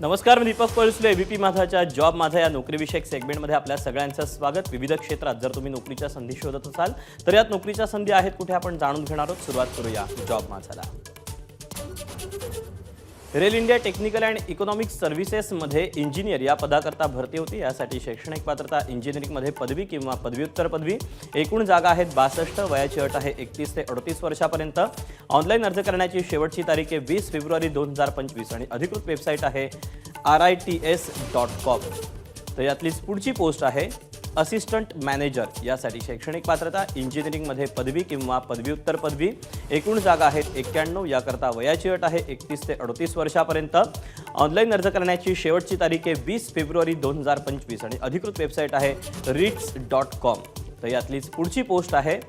नमस्कार, मी Deepak Palsule. ABP माझाच्या job माझा या नोकरीविषयक सेगमेंटमध्ये आपल्या सगळ्यांचं स्वागत. विविध क्षेत्रात जर तुम्ही नोकरीच्या संधी शोधत असाल तर यात नोकरीच्या संधी आहेत कुठे आपण जाणून घेणार आहोत. सुरुवात करूया जॉब माझाला. Rail India Technical and Economic सर्व्हिसेसमध्ये इंजिनियर या पदाकरता भरती होती. यासाठी शैक्षणिक पात्रता इंजिनिअरिंगमध्ये पदवी किंवा पदव्युत्तर पदवी. एकूण जागा आहेत 62. वयाची अट आहे 31 ते 38 वर्षापर्यंत. ऑनलाईन अर्ज करण्याची शेवटची तारीख आहे 20 फेब्रुवारी 2025 आणि अधिकृत वेबसाईट आहे RITS.com. तर यातलीच पुढची पोस्ट आहे असिस्टंट मॅनेजर. यासाठी शैक्षणिक पात्रता इंजिनिअरिंगमध्ये पदवी किंवा पदव्युत्तर पदवी. एकूण जागा आहेत 91. याकरता वयाची अट आहे 31 ते 38 वर्षापर्यंत. ऑनलाईन अर्ज करण्याची शेवटची तारीख आहे 20 फेब्रुवारी 2025 आणि अधिकृत वेबसाईट आहे RITS.com. तर यातलीच पुढची पोस्ट आहे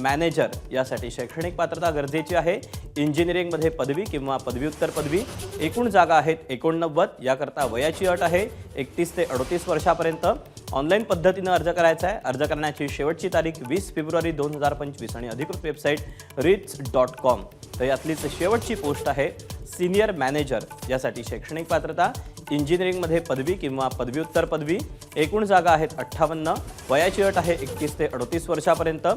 मॅनेजर. यासाठी शैक्षणिक पात्रता गरजेची आहे इंजिनिअरिंगमध्ये पदवी किंवा पदव्युत्तर पदवी. एकूण जागा आहेत 89. याकरता वयाची अट आहे 31 ते 38 वर्षापर्यंत. ऑनलाईन पद्धतीनं अर्ज करायचा आहे. अर्ज करण्याची शेवटची तारीख 20 फेब्रुवारी 2025 आणि अधिकृत वेबसाईट RITS.com. तर यातलीच शेवटची पोस्ट आहे सिनियर मॅनेजर. यासाठी शैक्षणिक पात्रता इंजिनिअरिंगमध्ये पदवी किंवा पदव्युत्तर पदवी. एकूण जागा आहेत 58. वयाची अट आहे 31 ते 38 वर्षापर्यंत.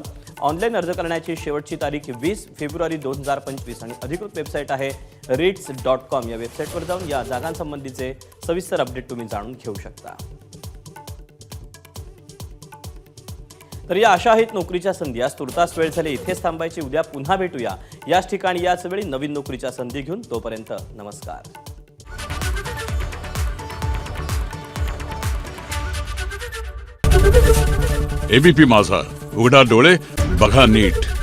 ऑनलाईन अर्ज करण्याची शेवटची तारीख 20 फेब्रुवारी 2025 आणि अधिकृत वेबसाईट आहे RITS.com. या वेबसाईटवर जाऊन या जागांसंबंधीचे सविस्तर अपडेट तुम्ही जाणून घेऊ शकता. तर या अशा आहेत नोकरीच्या संधी. आज तुर्तास वेळ झाली, इथेच थांबायची. उद्या पुन्हा भेटूया याच ठिकाणी याच वेळी नवीन नोकरीच्या संधी घेऊन. तोपर्यंत नमस्कार. एबीपी माझा, उघडा डोळे बघा नीट.